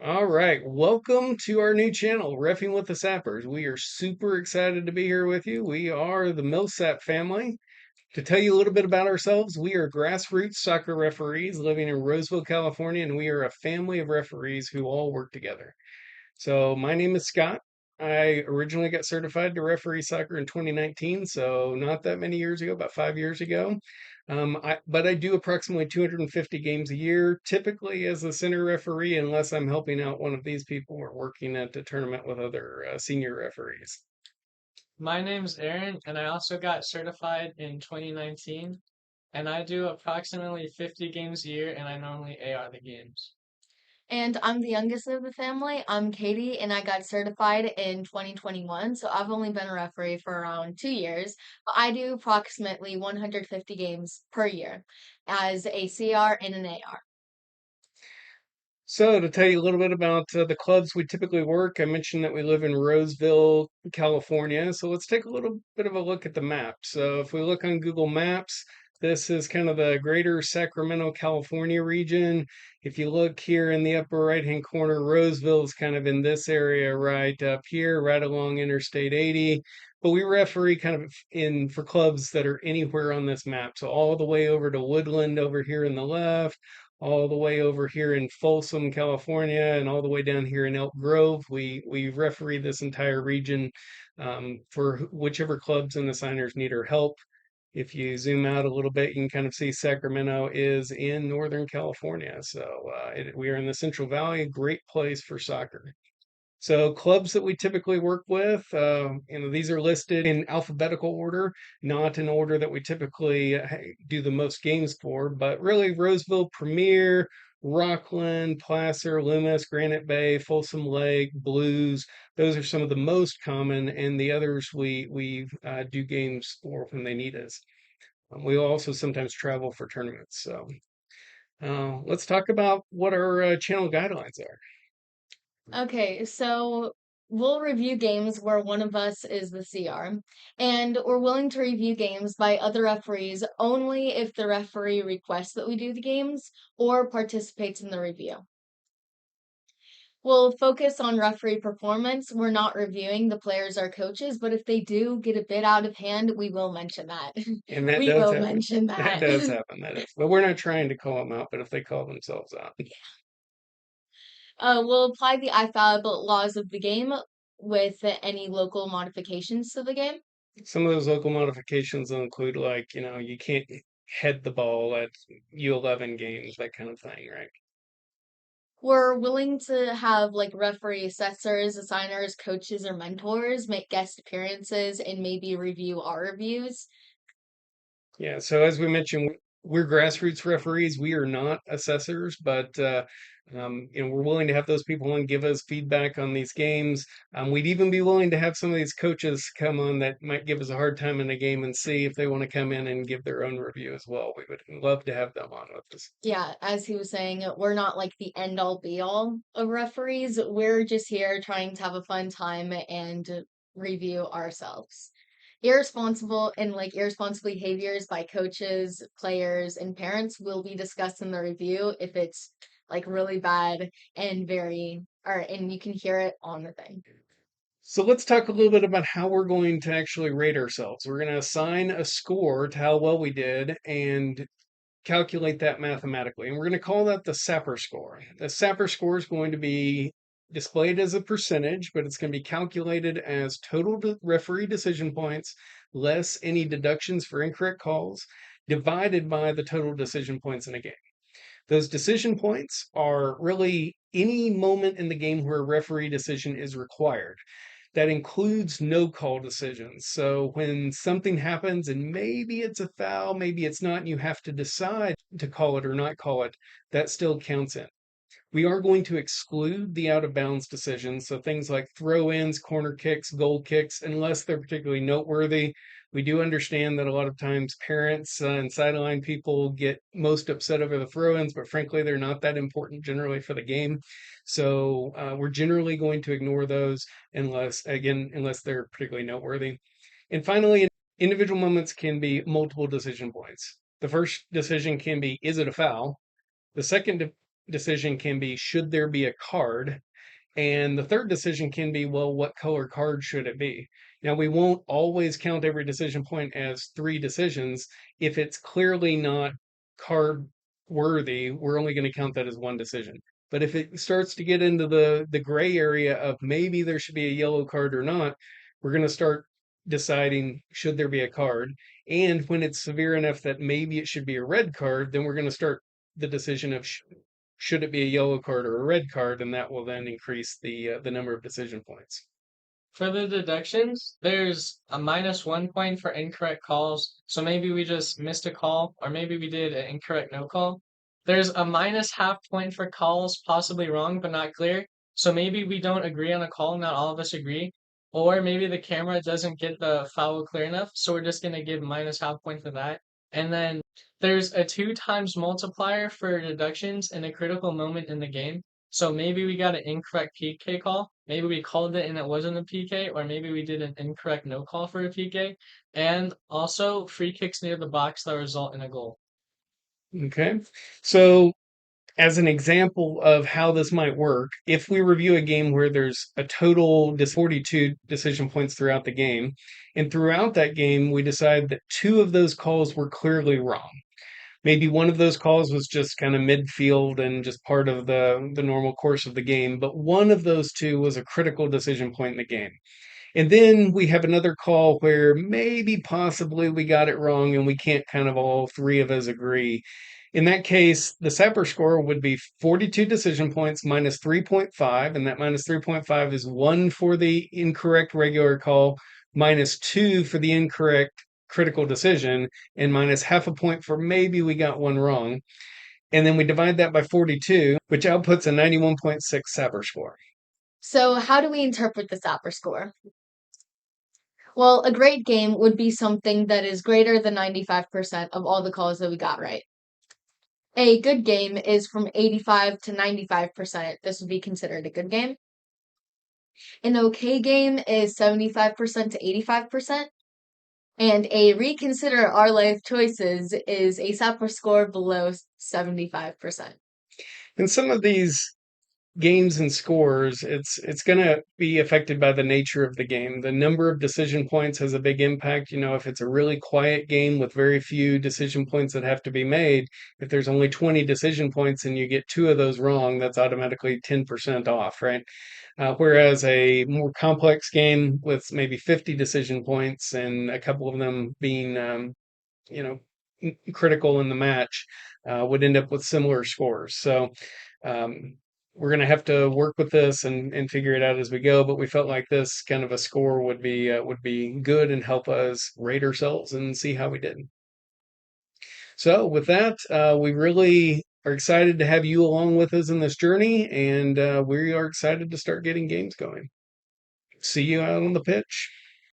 All right, welcome to our new channel, Reffing with the Sappers. We are super excited to be here with you. We are the Millsap family. To tell you a little bit about ourselves, we are grassroots soccer referees living in Roseville, California, and we are a family of referees who all work together. So my name is Scott. I originally got certified to referee soccer in 2019, so not that many years ago, about 5 years ago. But I do approximately 250 games a year, typically as the center referee, unless I'm helping out one of these people or working at the tournament with other senior referees. My name's Aaron, and I also got certified in 2019, and I do approximately 50 games a year, and I normally AR the games. And I'm the youngest of the family. I'm Katie, and I got certified in 2021. So I've only been a referee for around 2 years. But I do approximately 150 games per year as a CR and an AR. So, to tell you a little bit about the clubs we typically work, I mentioned that we live in Roseville, California. So, let's take a little bit of a look at the map. So, if we look on Google Maps, this is kind of the greater Sacramento, California region. If you look here in the upper right-hand corner, Roseville is kind of in this area right up here, right along Interstate 80. But we referee kind of in for clubs that are anywhere on this map. So, all the way over to Woodland over here in the left, all the way over here in Folsom, California, and all the way down here in Elk Grove. We referee this entire region for whichever clubs and the signers need our help. If you zoom out a little bit, you can kind of see Sacramento is in Northern California. So we are in the Central Valley, a great place for soccer. So clubs that we typically work with, these are listed in alphabetical order, not in order that we typically do the most games for, but really Roseville, Premier, Rockland, Placer, Loomis, Granite Bay, Folsom Lake, Blues. Those are some of the most common, and the others we do games for when they need us. We also sometimes travel for tournaments. So let's talk about what our channel guidelines are. Okay, so we'll review games where one of us is the CR, and we're willing to review games by other referees only if the referee requests that we do the games or participates in the review. We'll focus on referee performance. We're not reviewing the players or coaches, but if they do get a bit out of hand, we will mention that. And that We does will happen. mention That that. does happen. That is. But we're not trying to call them out, but if they call themselves out. We'll apply the IFAB laws of the game with any local modifications to the game. Some of those local modifications will include like, you can't head the ball at U11 games, that kind of thing, right? We're willing to have like referee assessors, assigners, coaches, or mentors make guest appearances and maybe review our reviews. Yeah, so as we mentioned, we're grassroots referees. We are not assessors, but we're willing to have those people and give us feedback on these games. We'd even be willing to have some of these coaches come on that might give us a hard time in a game and see if they want to come in and give their own review as well. We would love to have them on with us. Yeah, as he was saying, we're not like the end all be all of referees. We're just here trying to have a fun time and review ourselves. Irresponsible behaviors by coaches, players, and parents will be discussed in the review if it's like really bad and you can hear it on the thing. So let's talk a little bit about how we're going to actually rate ourselves. We're going to assign a score to how well we did and calculate that mathematically. And we're going to call that the Sapper score. The Sapper score is going to be displayed as a percentage, but it's going to be calculated as total referee decision points less any deductions for incorrect calls divided by the total decision points in a game. Those decision points are really any moment in the game where a referee decision is required. That includes no call decisions. So when something happens and maybe it's a foul, maybe it's not, and you have to decide to call it or not call it, that still counts in. We are going to exclude the out of bounds decisions. So things like throw ins, corner kicks, goal kicks, unless they're particularly noteworthy. We do understand that a lot of times parents and sideline people get most upset over the throw ins, but frankly, they're not that important generally for the game. So we're generally going to ignore those unless they're particularly noteworthy. And finally, individual moments can be multiple decision points. The first decision can be, is it a foul? The second decision can be, should there be a card? And the third decision can be, well, what color card should it be? Now, we won't always count every decision point as three decisions. If it's clearly not card worthy, we're only going to count that as one decision. But if it starts to get into the gray area of maybe there should be a yellow card or not, we're going to start deciding should there be a card. And when it's severe enough that maybe it should be a red card, then we're going to start the decision of should it be a yellow card or a red card, and that will then increase the number of decision points. For the deductions, there's a -1 point for incorrect calls. So maybe we just missed a call, or maybe we did an incorrect no call. There's a -0.5 point for calls possibly wrong but not clear. So maybe we don't agree on a call, not all of us agree. Or maybe the camera doesn't get the foul clear enough, so we're just gonna give -0.5 point for that. And then there's a 2 times multiplier for deductions in a critical moment in the game. So maybe we got an incorrect PK call. Maybe we called it and it wasn't a PK, or maybe we did an incorrect no call for a PK. And also free kicks near the box that result in a goal. Okay. So, as an example of how this might work, if we review a game where there's a total 42 decision points throughout the game, and throughout that game, we decide that two of those calls were clearly wrong. Maybe one of those calls was just kind of midfield and just part of the normal course of the game, but one of those two was a critical decision point in the game. And then we have another call where maybe possibly we got it wrong and we can't kind of all three of us agree. In that case, the Sapper score would be 42 decision points minus 3.5, and that minus 3.5 is 1 for the incorrect regular call, minus 2 for the incorrect critical decision, and minus half a point for maybe we got one wrong. And then we divide that by 42, which outputs a 91.6 Sapper score. So, how do we interpret the Sapper score? Well, a great game would be something that is greater than 95% of all the calls that we got right. A good game is from 85 to 95%. This would be considered a good game. An okay game is 75% to 85%. And a reconsider our life choices is a Sapper score below 75%. And some of these games and scores, it's going to be affected by the nature of the game. The number of decision points has a big impact. You know, if it's a really quiet game with very few decision points that have to be made, if there's only 20 decision points and you get two of those wrong, that's automatically 10% off, right? Whereas a more complex game with maybe 50 decision points and a couple of them being, you know, critical in the match, would end up with similar scores. So, um, we're going to have to work with this and figure it out as we go. But we felt like this kind of a score would be good and help us rate ourselves and see how we did. So with that, we really are excited to have you along with us in this journey, and we are excited to start getting games going. See you out on the pitch.